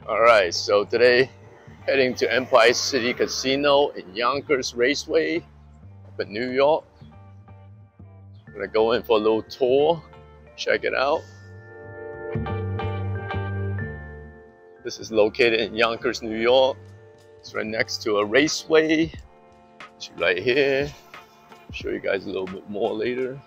Alright, so today heading to Empire City Casino in Yonkers Raceway up in New York. I'm gonna go in for a little tour, check it out. This is located in Yonkers, New York. It's right next to a raceway. It's right here. I'll show you guys a little bit more later.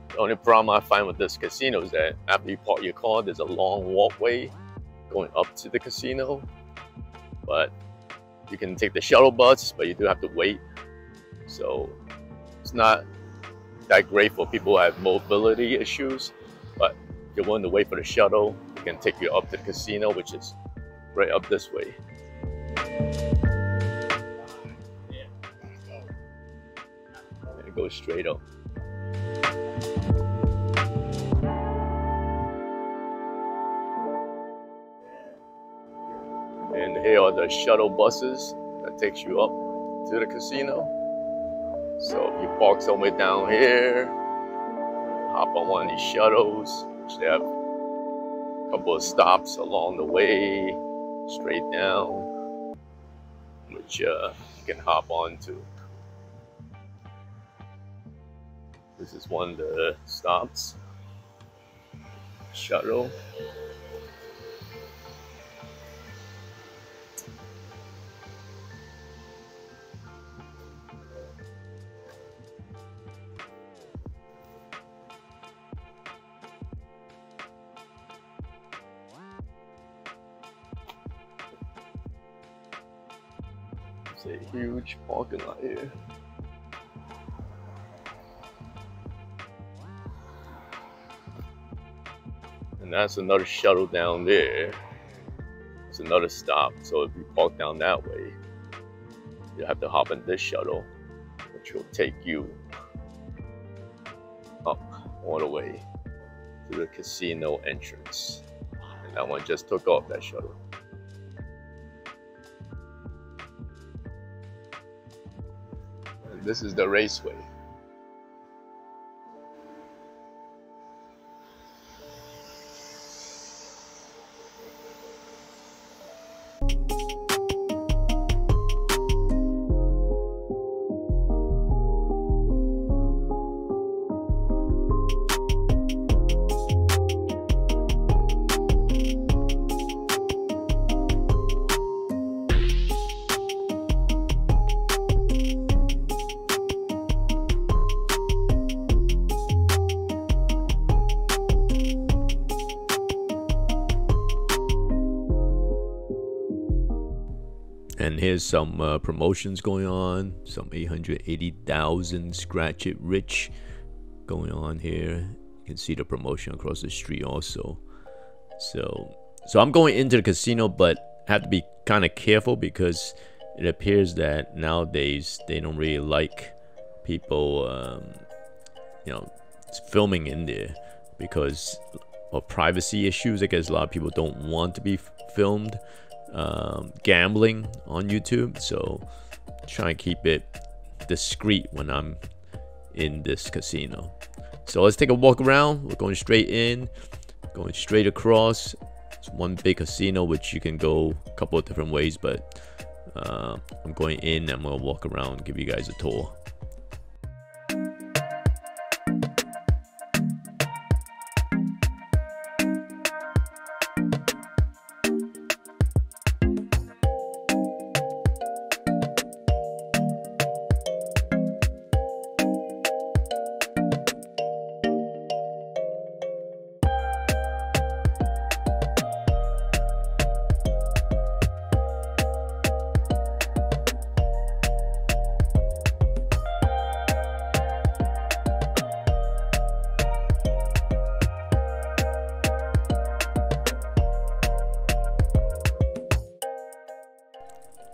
The only problem I find with this casino is that after you park your car, there's a long walkway going up to the casino. But you can take the shuttle bus, but you do have to wait. So it's not that great for people who have mobility issues. But if you're willing to wait for the shuttle, it can take you up to the casino, which is right up this way. And it goes straight up. And here are the shuttle buses that takes you up to the casino. So if you park somewhere down here, hop on one of these shuttles, which they have a couple of stops along the way, straight down, which you can hop onto. This is one of the stops, shuttle. It's a huge parking lot here. And that's another shuttle down there. It's another stop. So if you park down that way, you have to hop in this shuttle, which will take you up all the way to the casino entrance. And that one just took off, that shuttle. And this is the raceway. And here's some promotions going on. Some 880,000 scratch it rich going on here. You can see the promotion across the street also. So I'm going into the casino, but I have to be kind of careful because it appears that nowadays they don't really like people, filming in there because of privacy issues. I guess a lot of people don't want to be filmed gambling on YouTube, so try and keep it discreet when I'm in this casino. So let's take a walk around. We're going straight in, going straight across. It's one big casino which you can go a couple of different ways, but I'm going in and I'm gonna walk around, give you guys a tour.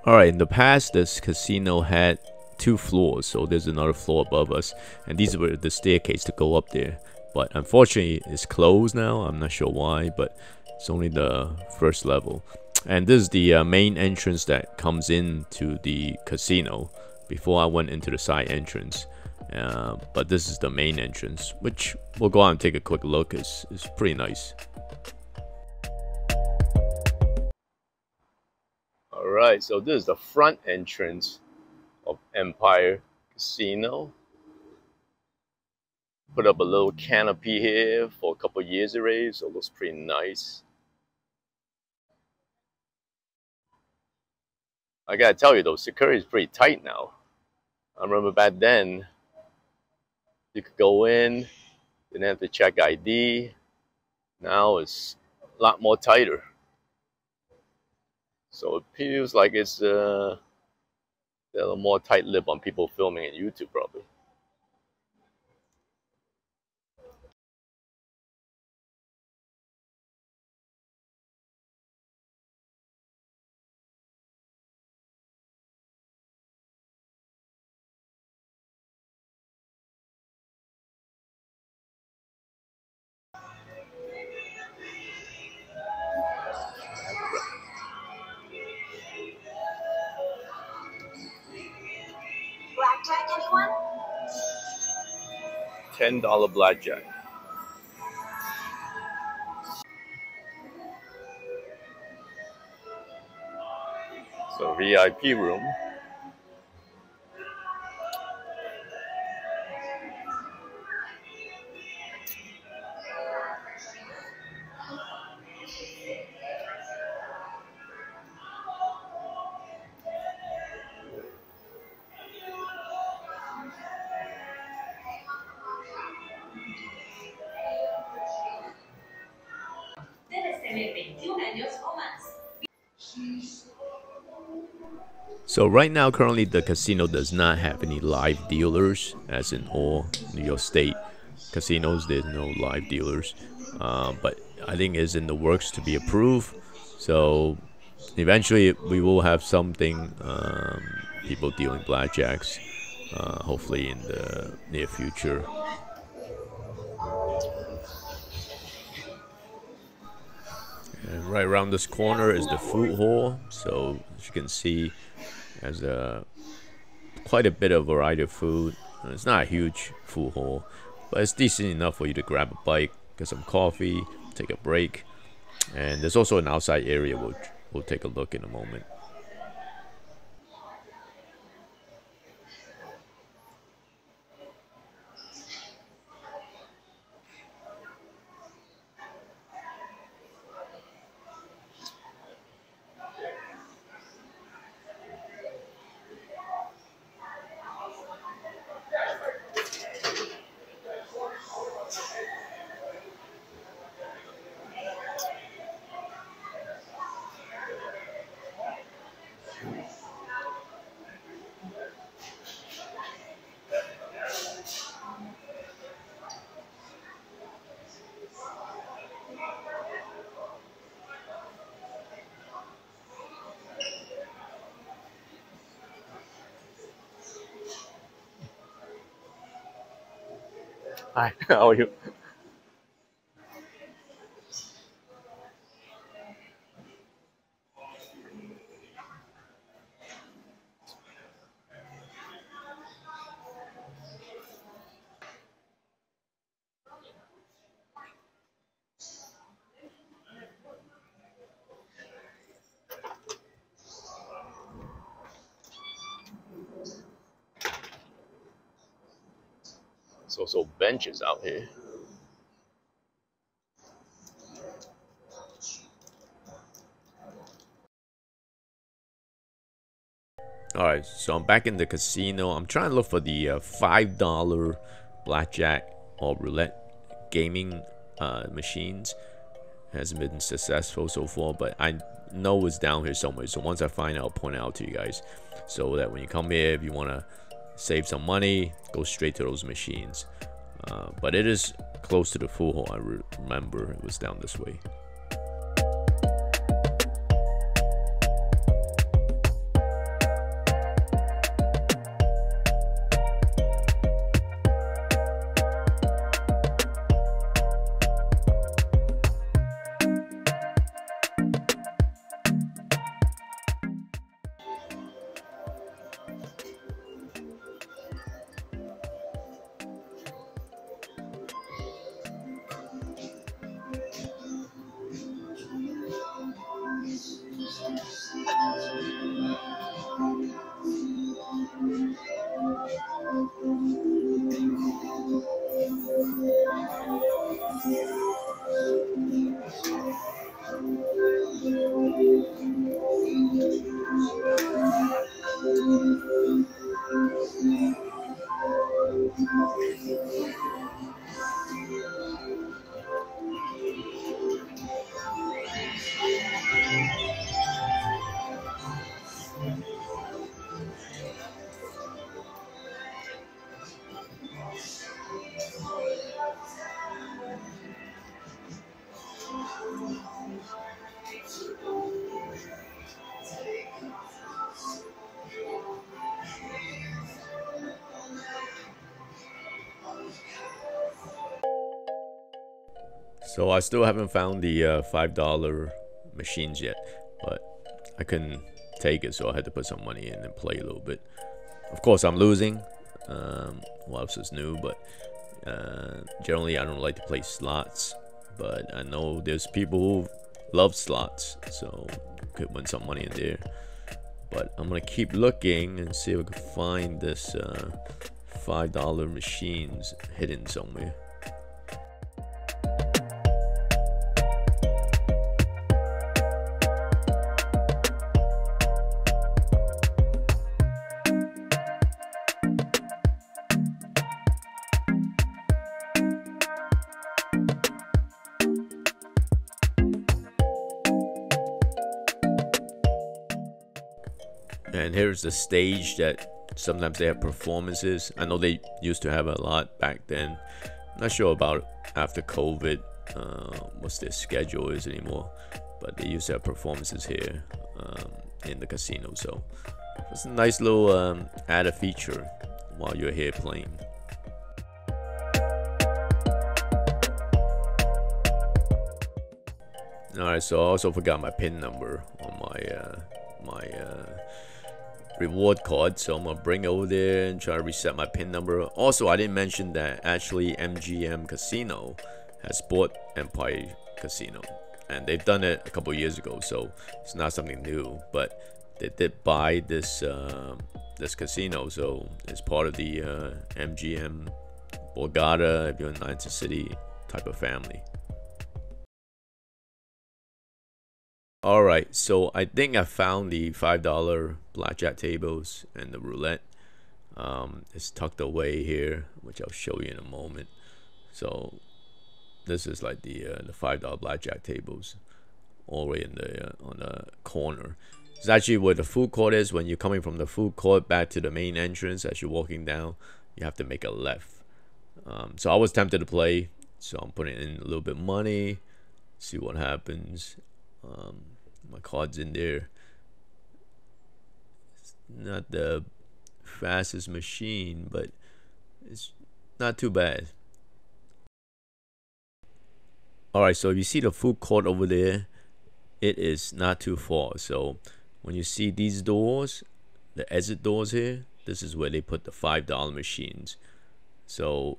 Alright, in the past, this casino had 2 floors, so there's another floor above us, and these were the staircase to go up there. But unfortunately, it's closed now. I'm not sure why, but it's only the first level. And this is the main entrance that comes into the casino before I went into the side entrance. But this is the main entrance, which we'll go out and take a quick look. It's pretty nice. Alright, so this is the front entrance of Empire Casino. Put up a little canopy here for a couple years already, so it looks pretty nice. I gotta tell you though, security is pretty tight now. I remember back then, you could go in, didn't have to check ID. Now it's a lot more tighter. So it feels like it's a little more tight-lipped on people filming on YouTube probably. Blackjack, anyone? $10 blackjack. So VIP room. So right now, currently, the casino does not have any live dealers, as in all New York State casinos, there's no live dealers. But I think it's in the works to be approved. So eventually, we will have something, people dealing blackjacks, hopefully in the near future. And right around this corner is the Foothole. So as you can see, there's quite a bit of variety of food. It's not a huge Foothole, but it's decent enough for you to grab a bite, get some coffee, take a break. And there's also an outside area which we'll take a look in a moment. Hi, how are you? There's also benches out here. Alright, so I'm back in the casino. I'm trying to look for the $5 blackjack or roulette gaming machines. Hasn't been successful so far, but I know it's down here somewhere. So once I find it, I'll point it out to you guys, so that when you come here, if you want to save some money, go straight to those machines. But it is close to the Foothole. I remember it was down this way. So I still haven't found the $5 machines yet, but I couldn't take it, so I had to put some money in and play a little bit. Of course, I'm losing. Well, this is new, but generally I don't like to play slots. But I know there's people who love slots, so could win some money in there. But I'm gonna keep looking and see if I can find this $5 machines hidden somewhere. And here's the stage that sometimes they have performances. I know they used to have a lot back then. I'm not sure about after COVID, what's their schedule is anymore. But they used to have performances here in the casino. So it's a nice little added feature while you're here playing. Alright, so I also forgot my PIN number on my reward card, so I'm gonna bring it over there and try to reset my PIN number. Also, I didn't mention that actually MGM Casino has bought Empire Casino, and they've done it a couple years ago, so it's not something new. But they did buy this this casino, so it's part of the MGM Borgata, if you're in Atlantic City type of family. Alright, so I think I found the $5 blackjack tables and the roulette. It's tucked away here, which I'll show you in a moment. So this is like the $5 blackjack tables, all the way in the on the corner. It's actually where the food court is. When you're coming from the food court back to the main entrance, as you're walking down, you have to make a left. So I was tempted to play, so I'm putting in a little bit of money, see what happens. My card's in there. It's not the fastest machine, but it's not too bad. Alright, so if you see the food court over there, it is not too far. So when you see these doors, the exit doors here, this is where they put the $5 machines. So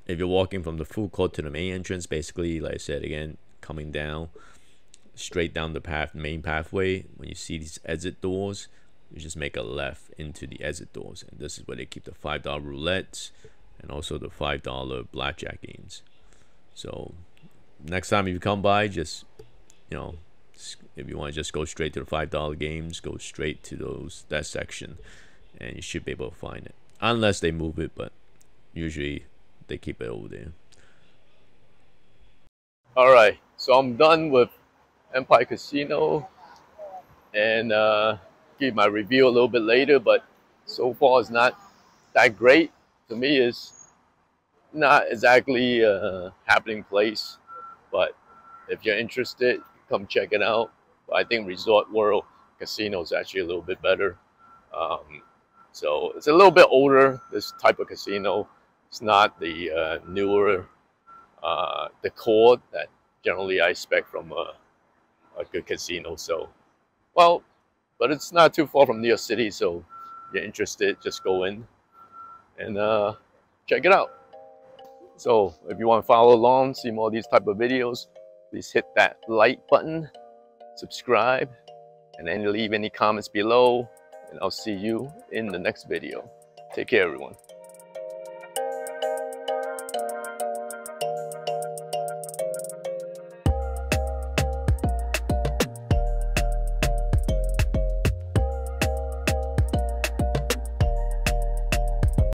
if you're walking from the food court to the main entrance, basically, like I said again, coming down straight down the main pathway, when you see these exit doors, you just make a left into the exit doors, and this is where they keep the $5 roulettes and also the $5 blackjack games. So next time if you come by, just, you know, if you want to just go straight to the $5 games, go straight to that section, and you should be able to find it, unless they move it, but usually they keep it over there. Alright, so I'm done with Empire Casino, and give my review a little bit later, but so far it's not that great. To me, it's not exactly a happening place, but if you're interested, come check it out. But I think Resort World Casino is actually a little bit better. So it's a little bit older, this type of casino. It's not the newer decor that generally I expect from a good casino. So, well, but it's not too far from New York City, so if you're interested, just go in and check it out. So if you want to follow along, see more of these type of videos, please hit that like button, subscribe, and then leave any comments below, and I'll see you in the next video. Take care, everyone.